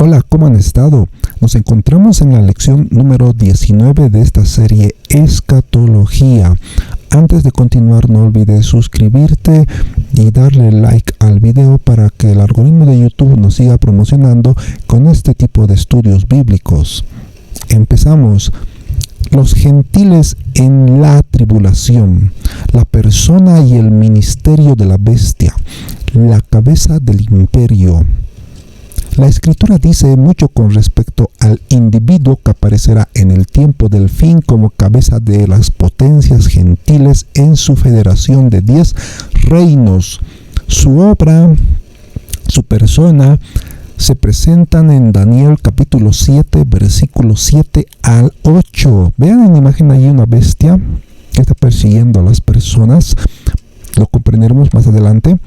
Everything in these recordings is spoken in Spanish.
Hola, ¿cómo han estado? Nos encontramos en la lección número 19 de esta serie Escatología. Antes de continuar, no olvides suscribirte y darle like al video para que el algoritmo de YouTube nos siga promocionando con este tipo de estudios bíblicos. Empezamos. Los gentiles en la tribulación, la persona y el ministerio de la bestia, la cabeza del imperio. La Escritura dice mucho con respecto al individuo que aparecerá en el tiempo del fin como cabeza de las potencias gentiles en su federación de 10 reinos. Su obra, su persona, se presentan en Daniel capítulo 7, versículos 7 al 8. Vean en la imagen allí una bestia que está persiguiendo a las personas. Lo comprenderemos más adelante.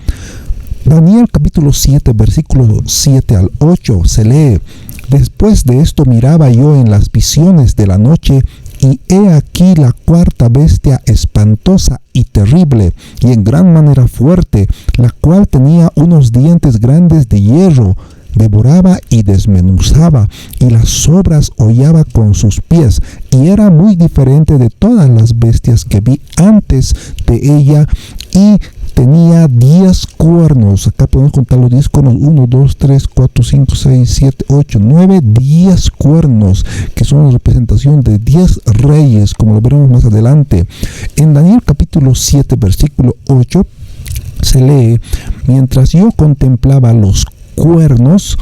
Daniel capítulo 7, versículos 7 al 8 se lee: Después de esto miraba yo en las visiones de la noche, y he aquí la cuarta bestia espantosa y terrible, y en gran manera fuerte, la cual tenía unos dientes grandes de hierro, devoraba y desmenuzaba, y las sobras hollaba con sus pies, y era muy diferente de todas las bestias que vi antes de ella, y tenía 10 cuernos. Acá podemos contar los 10 cuernos: 1, 2, 3, 4, 5, 6, 7, 8, 9, 10 cuernos, que son la representación de 10 reyes, como lo veremos más adelante. En Daniel capítulo 7, versículo 8, se lee: Mientras yo contemplaba los cuernos,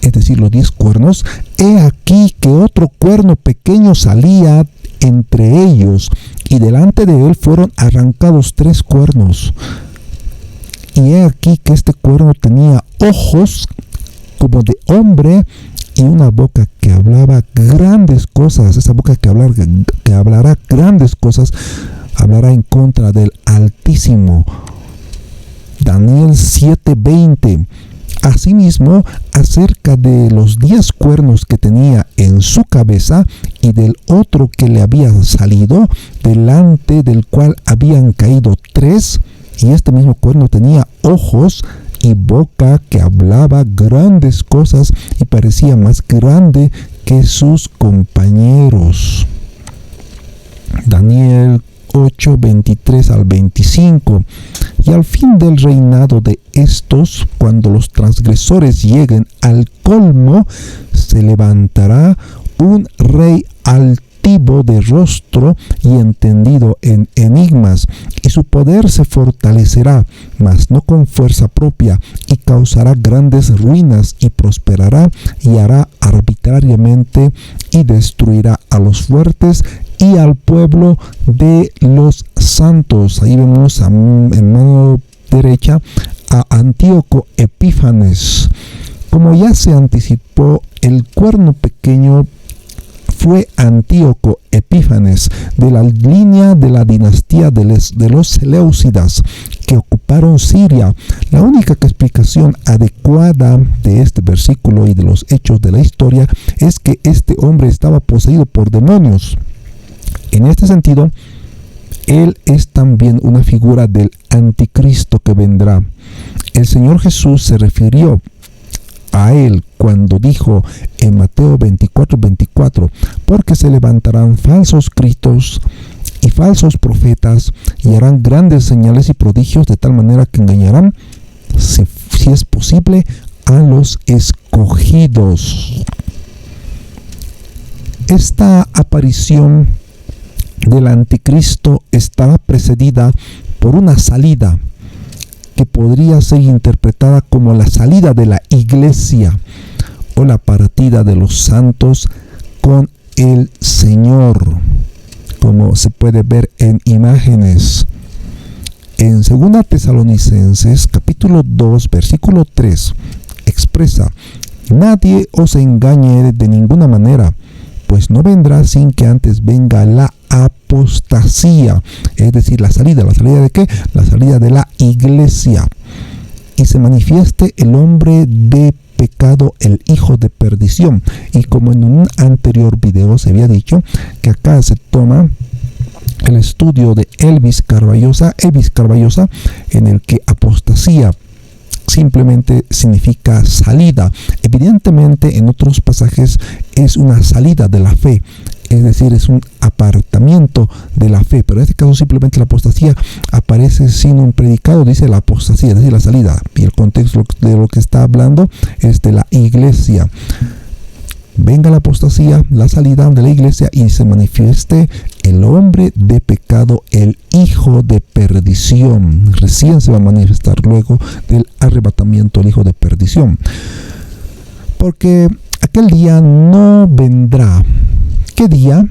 es decir, los 10 cuernos, he aquí que otro cuerno pequeño salía entre ellos, y delante de él fueron arrancados 3 cuernos. Y he aquí que este cuerno tenía ojos como de hombre y una boca que hablaba grandes cosas. Esa boca que hablará grandes cosas, hablará en contra del Altísimo. Daniel 7:20. Asimismo, acerca de los 10 cuernos que tenía en su cabeza y del otro que le había salido, delante del cual habían caído 3, y este mismo cuerno tenía ojos y boca que hablaba grandes cosas y parecía más grande que sus compañeros. Daniel 8, 23 al 25. Y al fin del reinado de estos, cuando los transgresores lleguen al colmo, se levantará un rey altivo de rostro y entendido en enigmas, y su poder se fortalecerá, mas no con fuerza propia, y causará grandes ruinas, y prosperará, y hará arbitrariamente, y destruirá a los fuertes y al pueblo de los santos. Ahí vemos en mano derecha a Antíoco Epífanes. Como ya se anticipó, el cuerno pequeño fue Antíoco Epífanes, de la línea de la dinastía de los Seleucidas, que ocuparon Siria. La única explicación adecuada de este versículo y de los hechos de la historia es que este hombre estaba poseído por demonios. En este sentido, él es también una figura del anticristo que vendrá. El Señor Jesús se refirió a él cuando dijo en Mateo 24:24: porque se levantarán falsos cristos y falsos profetas, y harán grandes señales y prodigios, de tal manera que engañarán, si es posible, a los escogidos. Esta aparición del anticristo estará precedida por una salida que podría ser interpretada como la salida de la iglesia o la partida de los santos con el Señor, como se puede ver en imágenes. En 2 Tesalonicenses capítulo 2 versículo 3 expresa: nadie os engañe de ninguna manera, pues no vendrá sin que antes venga la apostasía, es decir, la salida ¿de qué? La salida de la iglesia, y se manifieste el hombre de pecado, el hijo de perdición. Y como en un anterior video se había dicho, que acá se toma el estudio de Elvis Carballosa, en el que apostasía simplemente significa salida. Evidentemente en otros pasajes es una salida de la fe, es decir, es un apartamiento de la fe, pero en este caso simplemente la apostasía aparece sin un predicado, dice la apostasía, es decir, la salida, y el contexto de lo que está hablando es de la iglesia. Venga la apostasía, la salida de la iglesia, y se manifieste el hombre de pecado, el hijo de perdición. Recién se va a manifestar luego del arrebatamiento el hijo de perdición. Porque aquel día no vendrá. ¿Qué día?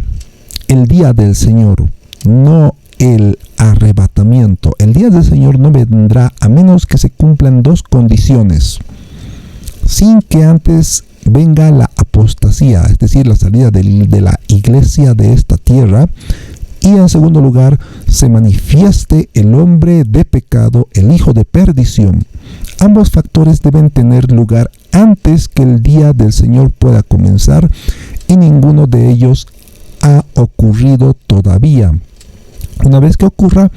El día del Señor, no el arrebatamiento. El día del Señor no vendrá a menos que se cumplan dos condiciones. Sin que antes venga la apostasía, es decir, la salida de la iglesia de esta tierra, y en segundo lugar se manifieste el hombre de pecado, el hijo de perdición. Ambos factores deben tener lugar antes que el día del Señor pueda comenzar, y ninguno de ellos ha ocurrido todavía. Una vez que ocurra,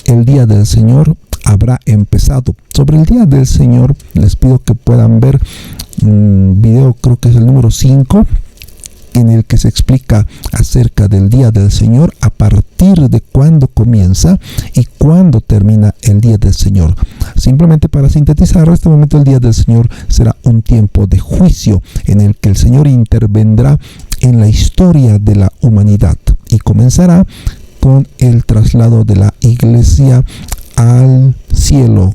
el día del Señor habrá empezado. Sobre el día del Señor les pido que puedan ver un video, creo que es el número 5, en el que se explica acerca del día del Señor, a partir de cuándo comienza y cuándo termina el día del Señor. Simplemente para sintetizar, en este momento el día del Señor será un tiempo de juicio en el que el Señor intervendrá en la historia de la humanidad y comenzará con el traslado de la iglesia al cielo,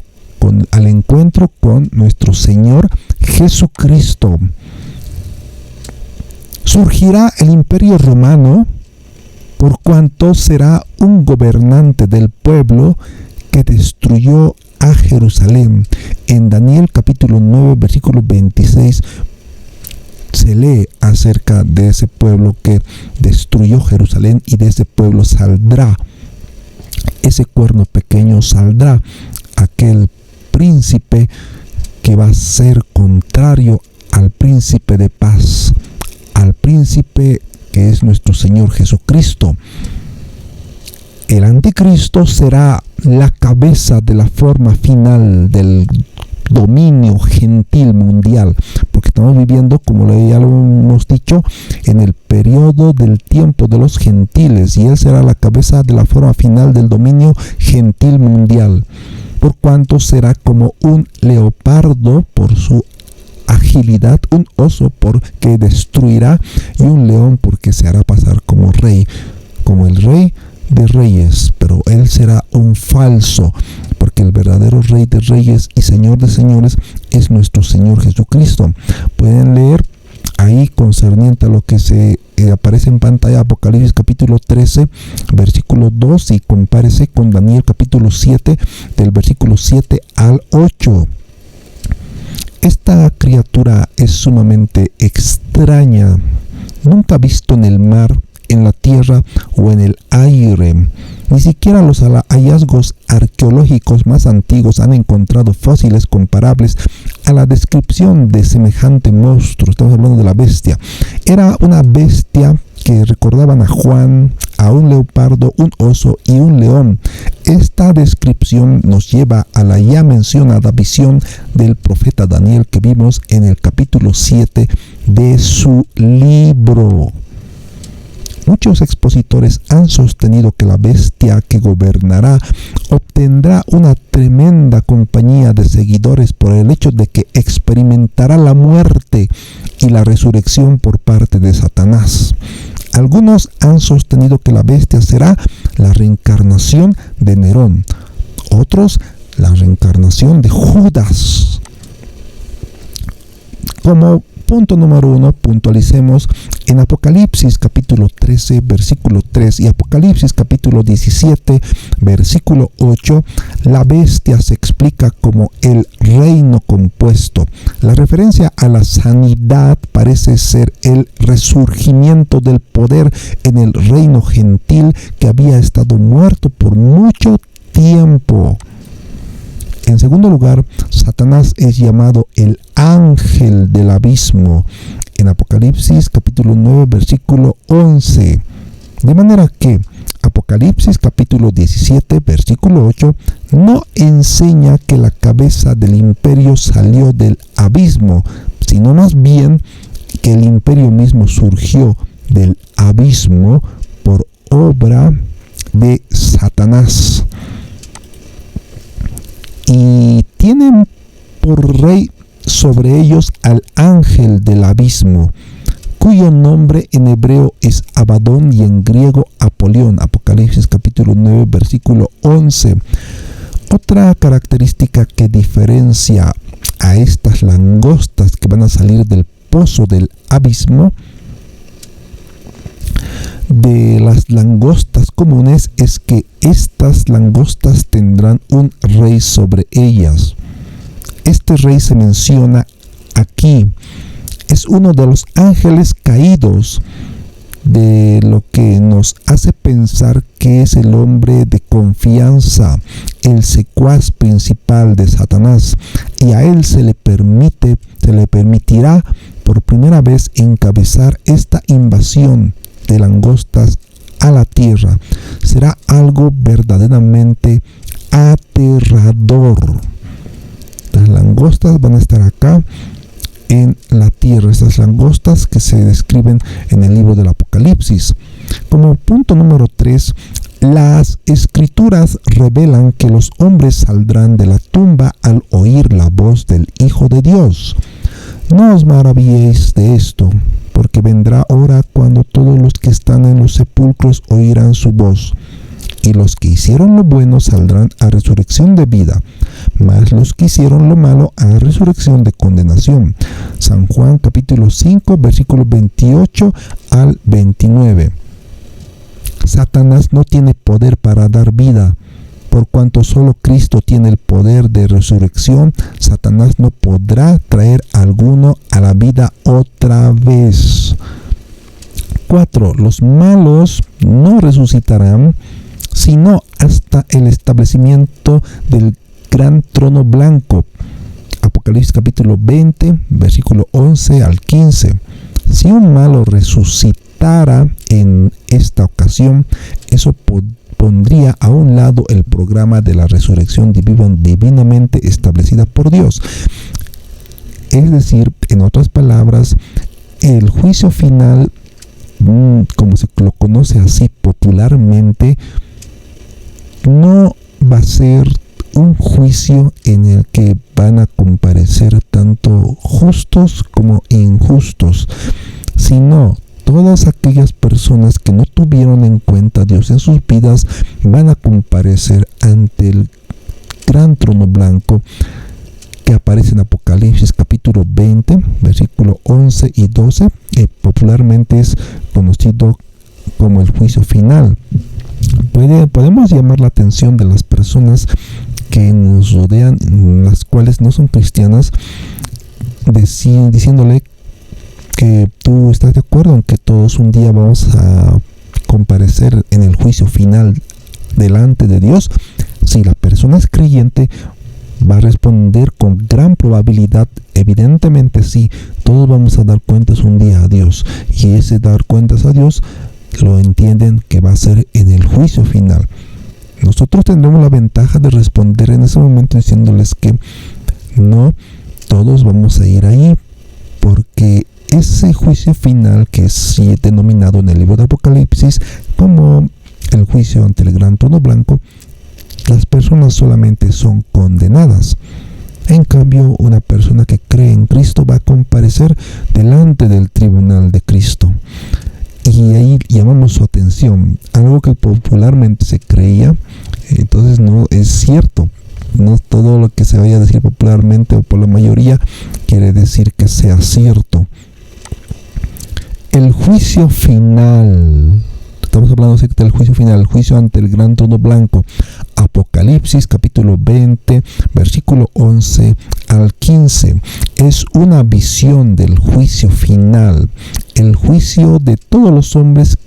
al encuentro con nuestro Señor Jesucristo. Surgirá el imperio romano, por cuanto será un gobernante del pueblo que destruyó a Jerusalén. En Daniel capítulo 9 versículo 26 se lee acerca de ese pueblo que destruyó Jerusalén, y de ese pueblo saldrá, ese cuerno pequeño saldrá aquel príncipe que va a ser contrario al príncipe de paz, al príncipe que es nuestro Señor Jesucristo. El anticristo será la cabeza de la forma final del dominio gentil mundial, porque estamos viviendo, como ya lo hemos dicho, en el periodo del tiempo de los gentiles, y él será la cabeza de la forma final del dominio gentil mundial, por cuanto será como un leopardo por su agilidad, un oso porque destruirá, y un león porque se hará pasar como rey, como el rey de reyes, pero él será un falso, porque el verdadero rey de reyes y señor de señores es nuestro Señor Jesucristo. Pueden leer ahí concerniente a lo que se aparece en pantalla, Apocalipsis capítulo 13 versículo 2, y compárese con Daniel capítulo 7 del versículo 7 al 8. Esta criatura es sumamente extraña, nunca visto en el mar, en la tierra o en el aire. Ni siquiera los hallazgos arqueológicos más antiguos han encontrado fósiles comparables a la descripción de semejante monstruo. Estamos hablando de la bestia. Era una bestia que recordaban a Juan, a un leopardo, un oso y un león. Esta descripción nos lleva a la ya mencionada visión del profeta Daniel que vimos en el capítulo 7 de su libro. Muchos expositores han sostenido que la bestia que gobernará obtendrá una tremenda compañía de seguidores por el hecho de que experimentará la muerte y la resurrección por parte de Satanás. Algunos han sostenido que la bestia será la reencarnación de Nerón, otros la reencarnación de Judas. Como punto número 1, puntualicemos en Apocalipsis capítulo 13 versículo 3 y Apocalipsis capítulo 17 versículo 8, la bestia se explica como el reino compuesto. La referencia a la sanidad parece ser el resurgimiento del poder en el reino gentil que había estado muerto por mucho tiempo. En segundo lugar, Satanás es llamado el ángel del abismo en Apocalipsis capítulo 9 versículo 11. De manera que, a Apocalipsis capítulo 17 versículo 8 no enseña que la cabeza del imperio salió del abismo, sino más bien que el imperio mismo surgió del abismo por obra de Satanás. Y tienen por rey sobre ellos al ángel del abismo, cuyo nombre en hebreo es Abadón y en griego Apolión. Apocalipsis capítulo 9 versículo 11. Otra característica que diferencia a estas langostas que van a salir del pozo del abismo de las langostas comunes es que estas langostas tendrán un rey sobre ellas. Este rey se menciona aquí. Es uno de los ángeles caídos, de lo que nos hace pensar que es el hombre de confianza, el secuaz principal de Satanás, y a él se le permitirá por primera vez encabezar esta invasión de langostas a la tierra. Será algo verdaderamente aterrador. Las langostas van a estar acá en la tierra, estas langostas que se describen en el libro del Apocalipsis. Como punto número 3, las escrituras revelan que los hombres saldrán de la tumba al oír la voz del Hijo de Dios. No os maravilléis de esto, porque vendrá hora cuando todos los que están en los sepulcros oirán su voz, y los que hicieron lo bueno saldrán a resurrección de vida, mas los que hicieron lo malo a resurrección de condenación. San Juan capítulo 5 versículos 28 al 29. Satanás no tiene poder para dar vida. Por cuanto solo Cristo tiene el poder de resurrección, Satanás no podrá traer a alguno a la vida otra vez. 4. Los malos no resucitarán, sino hasta el establecimiento del gran trono blanco. Apocalipsis capítulo 20, versículo 11 al 15. Si un malo resucitara en esta ocasión, eso pondría a un lado el programa de la resurrección divinamente establecida por Dios. Es decir, en otras palabras, el juicio final, como se lo conoce así popularmente, no va a ser un juicio en el que van a comparecer tanto justos como injustos, sino todas aquellas personas que no tuvieron en cuenta a Dios en sus vidas van a comparecer ante el gran trono blanco que aparece en Apocalipsis capítulo 20, versículo 11 y 12, que popularmente es conocido como el juicio final. Podemos llamar la atención de las personas que nos rodean, las cuales no son cristianas, diciéndole que tú estás de acuerdo en que todos un día vamos a comparecer en el juicio final delante de Dios. Si la persona es creyente, va a responder con gran probabilidad, evidentemente sí, todos vamos a dar cuentas un día a Dios, y ese dar cuentas a Dios lo entienden que va a ser en el juicio final. Nosotros tendremos la ventaja de responder en ese momento diciéndoles que no todos vamos a ir ahí, porque ese juicio final, que es denominado en el libro de Apocalipsis como el juicio ante el gran trono blanco, las personas solamente son condenadas. En cambio, una persona que cree en Cristo va a comparecer delante del tribunal de Cristo. Y ahí llamamos su atención, algo que popularmente se creía, entonces no es cierto. No todo lo que se vaya a decir popularmente o por la mayoría quiere decir que sea cierto. El juicio final. Estamos hablando acerca del juicio final, el juicio ante el gran trono blanco. Apocalipsis capítulo 20, versículo 11 al 15. Es una visión del juicio final, el juicio de todos los hombres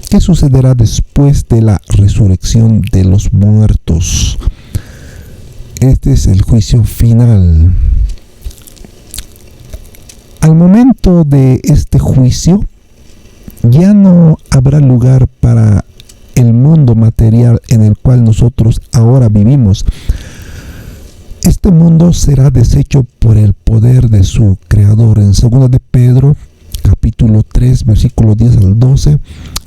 que sucederá después de la resurrección de los muertos. Este es el juicio final. Al momento de este juicio, ya no habrá lugar para el mundo material en el cual nosotros ahora vivimos. Este mundo será deshecho por el poder de su creador. En 2 de Pedro, capítulo 3, versículo 10 al 12,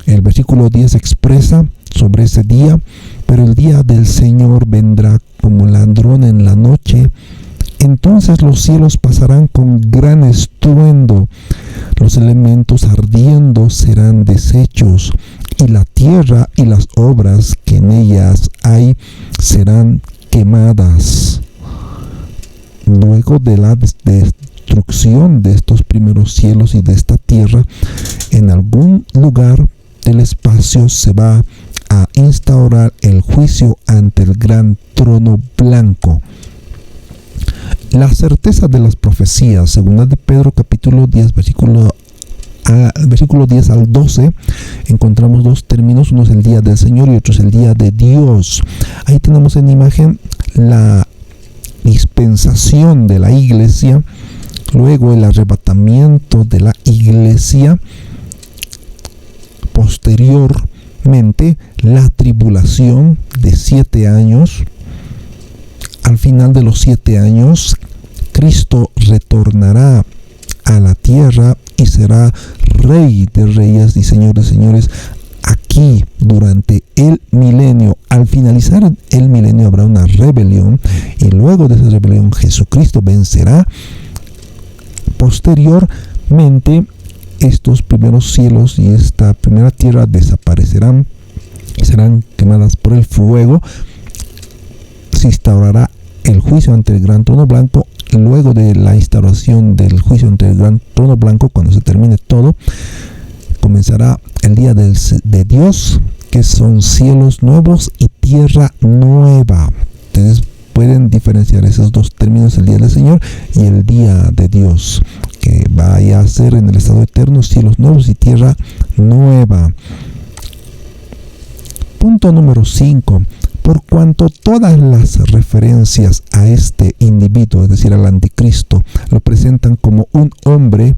el versículo 10 expresa sobre ese día: pero el día del Señor vendrá como ladrón en la noche. Entonces los cielos pasarán con gran estruendo, los elementos ardiendo serán deshechos, y la tierra y las obras que en ellas hay serán quemadas. Luego de la destrucción de estos primeros cielos y de esta tierra, en algún lugar del espacio se va a instaurar el juicio ante el gran trono blanco. La certeza de las profecías, según de Pedro capítulo 10, versículo 10 al 12, encontramos dos términos: uno es el día del Señor y otro es el día de Dios. Ahí tenemos en imagen la dispensación de la iglesia, luego el arrebatamiento de la iglesia, posteriormente la tribulación de 7 años. Al final de los 7 años, Cristo retornará a la tierra y será Rey de reyes y Señor de señores aquí durante el milenio. Al finalizar el milenio habrá una rebelión, y luego de esa rebelión Jesucristo vencerá. Posteriormente, estos primeros cielos y esta primera tierra desaparecerán y serán quemadas por el fuego. Se instaurará el juicio ante el gran trono blanco. Luego de la instauración del juicio ante el gran trono blanco, cuando se termine todo, comenzará el día de Dios, que son cielos nuevos y tierra nueva. Ustedes pueden diferenciar esos dos términos: el día del Señor y el día de Dios, que vaya a ser en el estado eterno cielos nuevos y tierra nueva. Punto número 5. Por cuanto todas las referencias a este individuo, es decir, al anticristo, lo presentan como un hombre,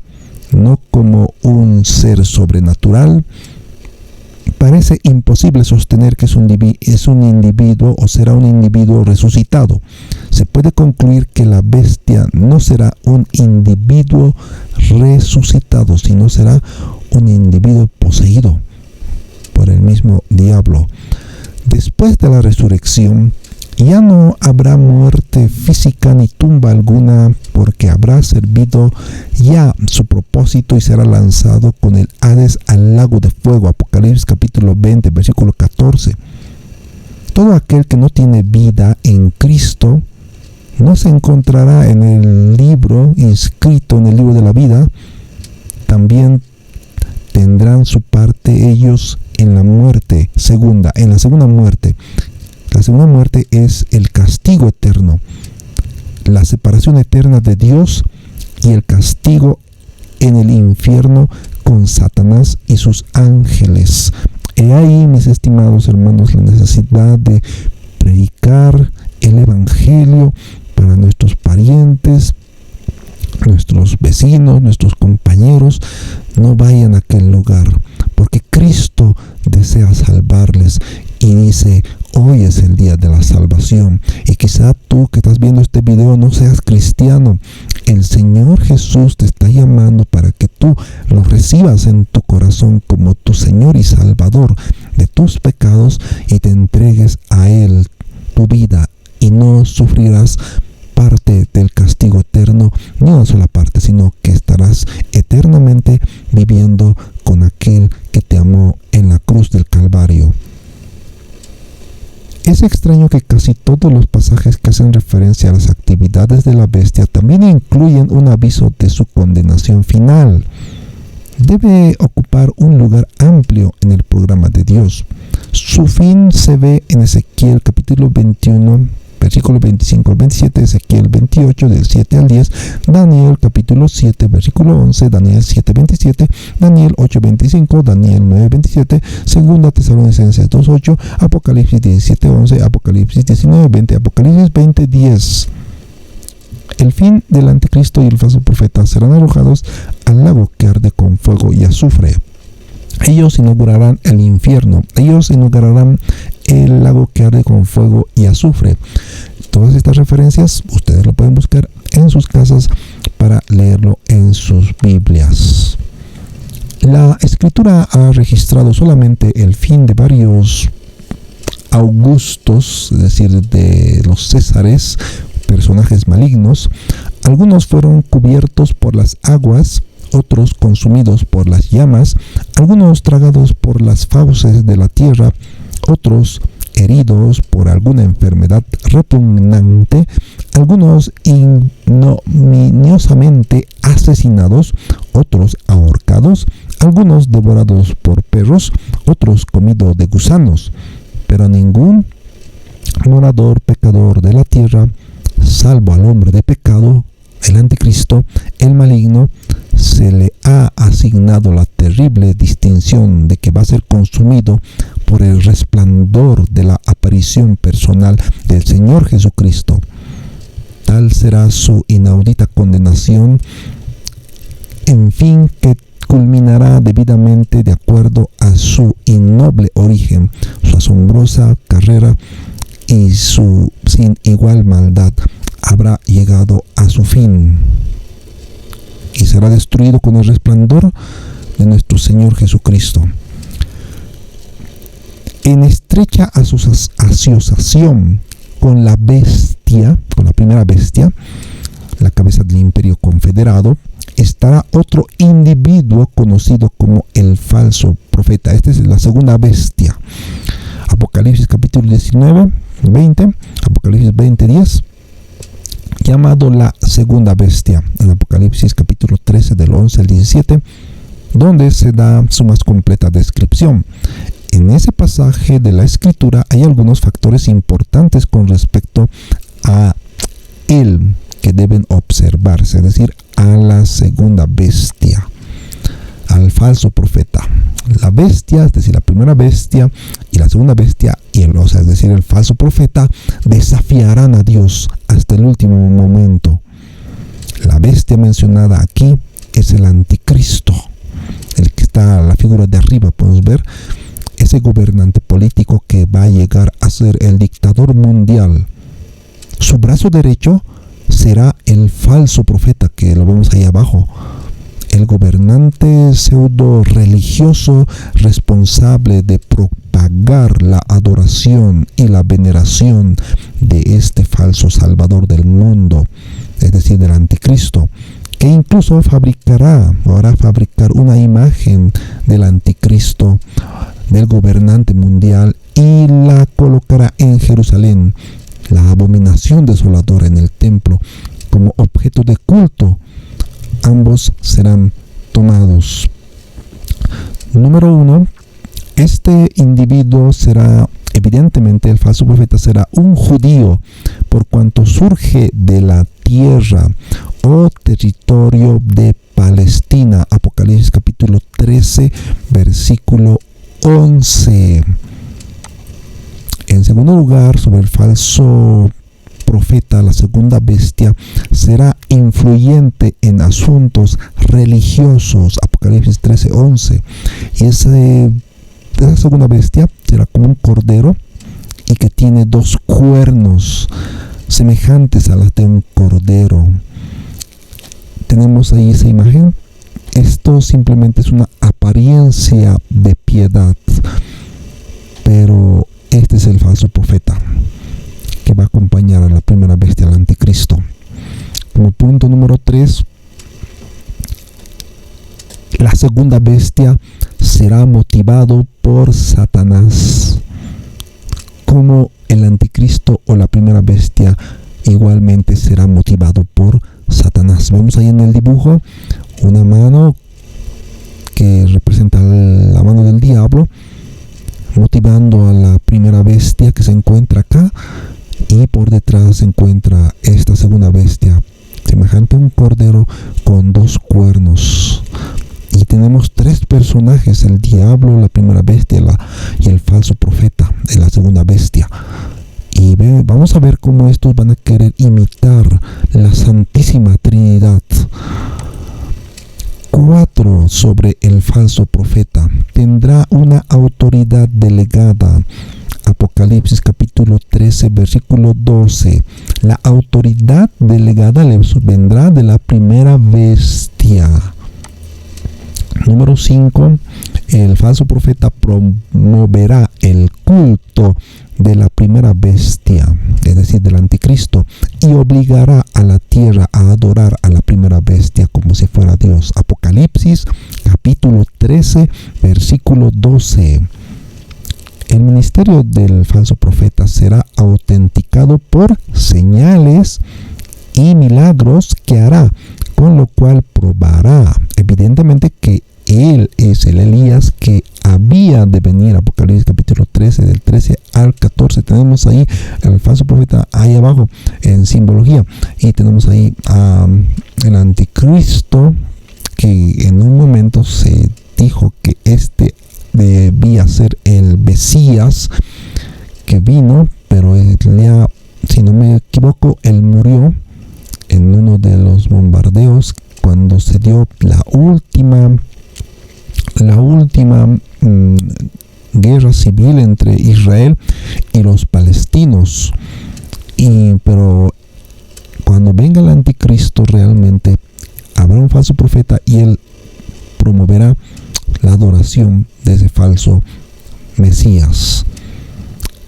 no como un ser sobrenatural, parece imposible sostener que es un individuo o será un individuo resucitado. Se puede concluir que la bestia no será un individuo resucitado, sino será un individuo poseído por el mismo diablo. Después de la resurrección, ya no habrá muerte física ni tumba alguna, porque habrá servido ya su propósito y será lanzado con el Hades al lago de fuego. Apocalipsis capítulo 20, versículo 14. Todo aquel que no tiene vida en Cristo no se encontrará en el libro inscrito en el libro de la vida. También tendrán su parte ellos en la muerte segunda, en la segunda muerte. La segunda muerte es el castigo eterno, la separación eterna de Dios y el castigo en el infierno con Satanás y sus ángeles. He ahí, mis estimados hermanos, la necesidad de predicar el evangelio para nuestros parientes, nuestros vecinos, nuestros compañeros. No vayan a aquel lugar, porque Cristo desea salvarles y dice: hoy es el día de la salvación. Y quizá tú que estás viendo este video no seas cristiano. El Señor Jesús te está llamando para que tú lo recibas en tu corazón como tu Señor y Salvador de tus pecados y te entregues a Él tu vida, y no sufrirás parte del castigo eterno, ni una sola parte, sino que estarás eternamente viviendo con aquel que te amó en la cruz del Calvario. Es extraño que casi todos los pasajes que hacen referencia a las actividades de la bestia también incluyen un aviso de su condenación final. Debe ocupar un lugar amplio en el programa de Dios. Su fin se ve en Ezequiel capítulo 21, versículo 25 al 27, Ezequiel 28, del 7 al 10, Daniel capítulo 7, versículo 11, Daniel 7, 27, Daniel 8, 25, Daniel 9, 27, Segunda Tesalonicenses 2, 8, Apocalipsis 17, 11, Apocalipsis 19, 20, Apocalipsis 20, 10. El fin del anticristo y el falso profeta serán arrojados al lago que arde con fuego y azufre. Ellos inaugurarán el infierno. Ellos inaugurarán el lago que arde con fuego y azufre. Todas estas referencias ustedes lo pueden buscar en sus casas para leerlo en sus Biblias. La escritura ha registrado solamente el fin de varios augustos, es decir, de los Césares, personajes malignos. Algunos fueron cubiertos por las aguas, otros consumidos por las llamas, algunos tragados por las fauces de la tierra, otros heridos por alguna enfermedad repugnante, algunos ignominiosamente asesinados, otros ahorcados, algunos devorados por perros, otros comidos de gusanos. Pero ningún morador pecador de la tierra, salvo al hombre de pecado, el anticristo, el maligno, se le ha asignado la terrible distinción de que va a ser consumido por el resplandor de la aparición personal del Señor Jesucristo. Tal será su inaudita condenación, en fin, que culminará debidamente de acuerdo a su innoble origen, su asombrosa carrera y su sin igual maldad habrá llegado a su fin y será destruido con el resplandor de nuestro Señor Jesucristo. En estrecha asociación con la bestia, con la primera bestia, la cabeza del imperio confederado, estará otro individuo conocido como el falso profeta. Esta es la segunda bestia. Apocalipsis capítulo 19, 20, Apocalipsis 20, 10, llamado la segunda bestia. En Apocalipsis capítulo 13 del 11 al 17, donde se da su más completa descripción. En ese pasaje de la escritura hay algunos factores importantes con respecto a él que deben observarse, es decir, a la segunda bestia, al falso profeta. La bestia, es decir, la primera bestia y la segunda bestia, es decir, el falso profeta, desafiarán a Dios hasta el último momento. La bestia mencionada aquí es el anticristo, el que está a la figura de arriba, podemos ver, ese gobernante político que va a llegar a ser el dictador mundial. Su brazo derecho será el falso profeta, que lo vemos ahí abajo, el gobernante pseudo religioso responsable de propagar la adoración y la veneración de este falso salvador del mundo, es decir, del anticristo, que incluso hará fabricar una imagen del anticristo, del gobernante mundial, y la colocará en Jerusalén, la abominación desoladora, en el templo, como objeto de culto. Ambos serán tomados. Número 1. Este individuo será, evidentemente, el falso profeta será un judío, por cuanto surge de la tierra o territorio de Palestina. Apocalipsis capítulo 13, versículo 11. En segundo lugar, sobre el falso profeta, la segunda bestia, será influyente en asuntos religiosos. Apocalipsis 13, 11. Y esa segunda bestia será como un cordero y que tiene dos cuernos semejantes a las de un cordero. Tenemos ahí esa imagen. Esto simplemente es una apariencia de piedad, pero este es el falso profeta que va a acompañar a la primera bestia, al anticristo. Como punto número 3, la segunda bestia será motivado por Satanás, como el anticristo o la primera bestia igualmente será motivado por Satanás. Vemos ahí en el dibujo una mano que representa la mano del diablo, motivando a la primera bestia que se encuentra acá, y por detrás se encuentra esta segunda bestia, semejante a un cordero con dos cuernos. Y tenemos tres personajes: el diablo, la primera bestia y el falso profeta, la segunda bestia. Y vamos a ver cómo estos van a querer imitar la Santísima Trinidad. 4 sobre el falso profeta. Tendrá una autoridad delegada. Apocalipsis capítulo 13, versículo 12. La autoridad delegada le vendrá de la primera bestia. Número 5. El falso profeta promoverá el culto de la primera bestia, es decir, del anticristo, y obligará a la tierra a adorar a la primera bestia como si fuera Dios. Apocalipsis capítulo 13, versículo 12. El ministerio del falso profeta será autenticado por señales y milagros que hará, con lo cual probará evidentemente que él es el Elías que había de venir. Apocalipsis capítulo 13, del 13 al 14. Tenemos ahí el falso profeta ahí abajo en simbología. Y tenemos ahí el anticristo, que en un momento se dijo que este debía ser el Mesías que vino, pero si no me equivoco, él murió en uno de los bombardeos cuando se dio la última guerra civil entre Israel y los palestinos. Pero cuando venga el anticristo, realmente habrá un falso profeta y él promoverá la adoración de ese falso Mesías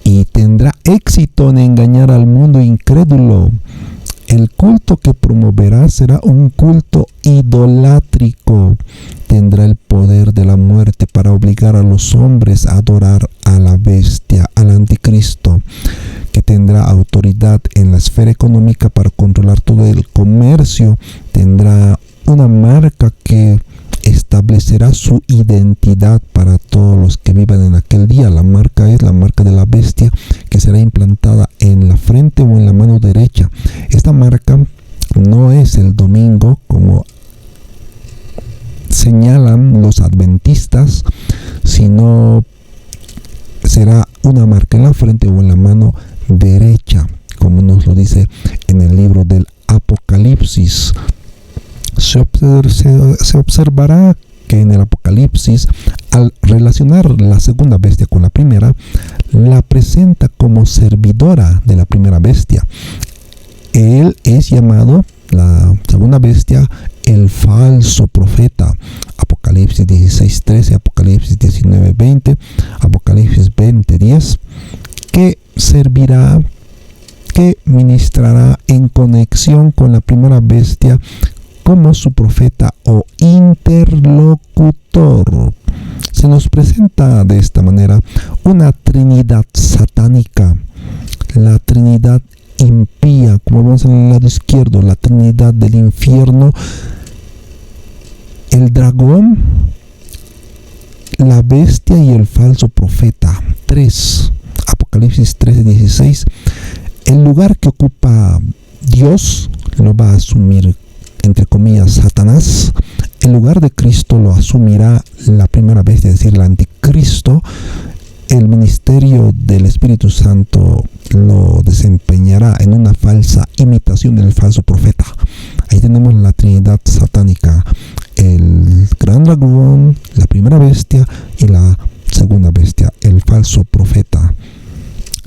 y tendrá éxito en engañar al mundo incrédulo. El culto que promoverá será un culto idolátrico. Tendrá el poder de la muerte para obligar a los hombres a adorar a la bestia, al anticristo, que tendrá autoridad en la esfera económica para controlar todo el comercio. Tendrá una marca que establecerá su identidad para todos los que vivan en aquel día. La marca es la marca de la bestia, que será implantada en la frente o en la mano derecha. Esta marca no es el domingo como señalan los adventistas, sino será una marca en la frente o en la mano derecha, como nos lo dice en el libro del Apocalipsis. Se observará que en el Apocalipsis, al relacionar la segunda bestia con la primera, la presenta como servidora de la primera bestia. Él es llamado, la segunda bestia, el falso profeta. Apocalipsis 16:13, Apocalipsis 19:20, Apocalipsis 20:10, que servirá, que ministrará en conexión con la primera bestia como su profeta o interlocutor. Se nos presenta de esta manera una trinidad satánica, la trinidad impía, como vemos en el lado izquierdo, la trinidad del infierno, el dragón, la bestia y el falso profeta. 3. Apocalipsis 13:16. El lugar que ocupa Dios lo va a asumir, entre comillas, Satanás. El lugar de Cristo lo asumirá la primera bestia, es decir, el anticristo. El ministerio del Espíritu Santo lo desempeñará en una falsa imitación del falso profeta. Ahí tenemos la trinidad satánica: el gran dragón, la primera bestia y la segunda bestia, el falso profeta.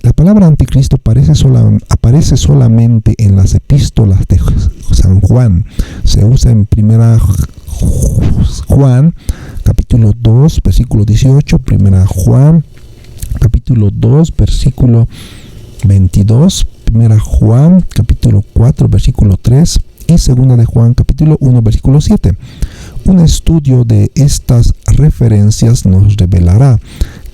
La palabra anticristo aparece solamente en las epístolas de San Juan. Se usa en primera Juan capítulo 2 versículo 18, primera Juan capítulo 2 versículo 22, primera Juan capítulo 4 versículo 3 y segunda de Juan capítulo 1 versículo 7. Un estudio de estas referencias nos revelará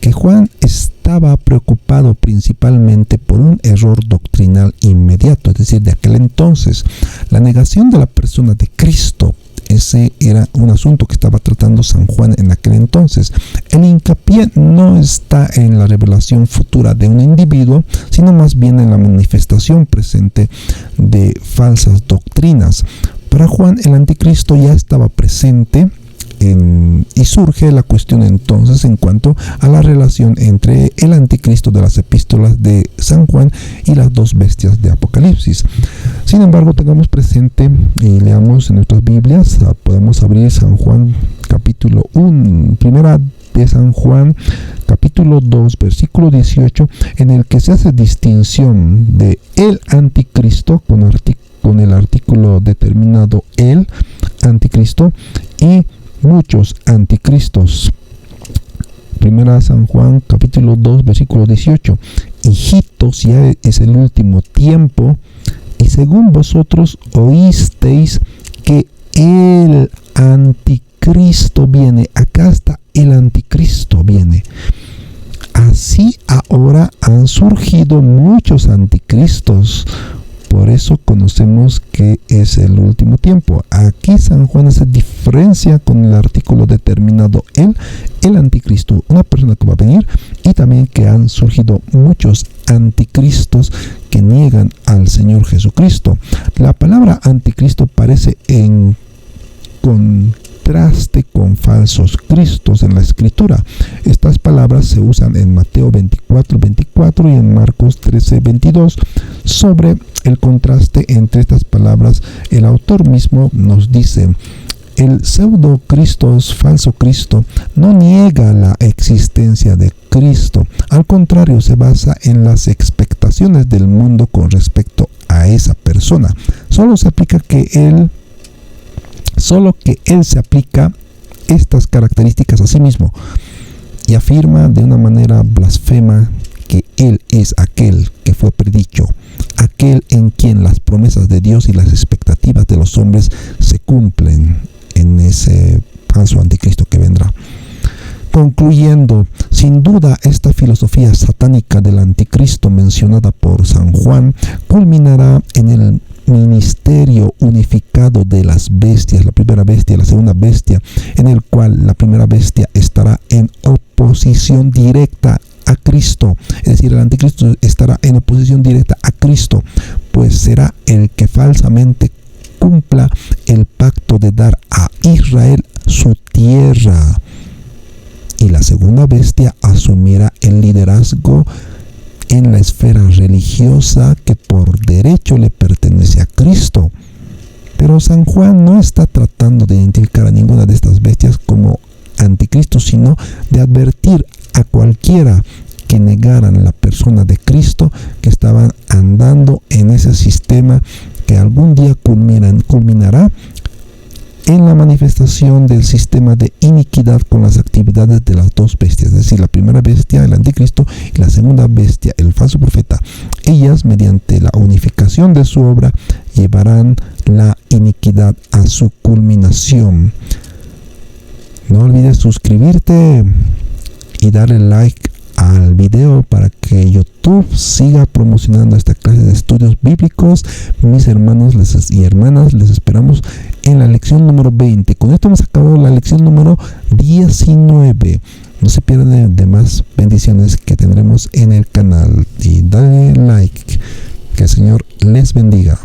que Juan estaba preocupado principalmente por un error doctrinal inmediato, es decir, de aquel entonces, la negación de la persona de Cristo. Ese era un asunto que estaba tratando San Juan en aquel entonces. El hincapié no está en la revelación futura de un individuo, sino más bien en la manifestación presente de falsas doctrinas. Para Juan, el anticristo ya estaba presente y surge la cuestión entonces en cuanto a la relación entre el anticristo de las epístolas de San Juan y las dos bestias de Apocalipsis. Sin embargo, tengamos presente y leamos en nuestras Biblias, podemos abrir San Juan capítulo 1, primera de San Juan capítulo 2 versículo 18, en el que se hace distinción de el anticristo con el artículo determinado el anticristo y muchos anticristos. Primera San Juan capítulo 2 versículo 18: hijitos, ya es el último tiempo, y según vosotros oísteis que el anticristo viene. Acá está, el anticristo viene. Así ahora han surgido muchos anticristos. Por eso conocemos que es el último tiempo. Aquí San Juan hace diferencia con el artículo determinado el anticristo, una persona que va a venir, y también que han surgido muchos anticristos que niegan al Señor Jesucristo. La palabra anticristo aparece en contraste con falsos cristos en la Escritura. Estas palabras se usan en Mateo 24:24 y en Marcos 13:22. Sobre el contraste entre estas palabras, el autor mismo nos dice: el pseudo Cristo, falso Cristo, no niega la existencia de Cristo. Al contrario, se basa en las expectaciones del mundo con respecto a esa persona. Solo que él se aplica estas características a sí mismo y afirma de una manera blasfema que él es aquel que fue predicho, aquel en quien las promesas de Dios y las expectativas de los hombres se cumplen en ese falso anticristo que vendrá. Concluyendo, sin duda esta filosofía satánica del anticristo mencionada por San Juan culminará en el ministerio unificado de las bestias, la primera bestia y la segunda bestia, en el cual la primera bestia estará en oposición directa a Cristo, es decir, el anticristo estará en oposición directa a Cristo, pues será el que falsamente cumpla el pacto de dar a Israel su tierra, y la segunda bestia asumirá el liderazgo en la esfera religiosa que por derecho le pertenece a Cristo. Pero San Juan no está tratando de identificar a ninguna de estas bestias como anticristo, sino de advertir a cualquiera que negaran la persona de Cristo, que estaban andando en ese sistema que algún día culminará en la manifestación del sistema de iniquidad con las actividades de las dos bestias, es decir, la primera bestia, el anticristo, y la segunda bestia, el falso profeta. Ellas, mediante la unificación de su obra, llevarán la iniquidad a su culminación. No olvides suscribirte y darle like al video para que YouTube siga promocionando esta clase de estudios bíblicos. Mis hermanos y hermanas, les esperamos en la lección número 20. Con esto hemos acabado la lección número 19. No se pierdan de más bendiciones que tendremos en el canal, y dale like. Que el Señor les bendiga.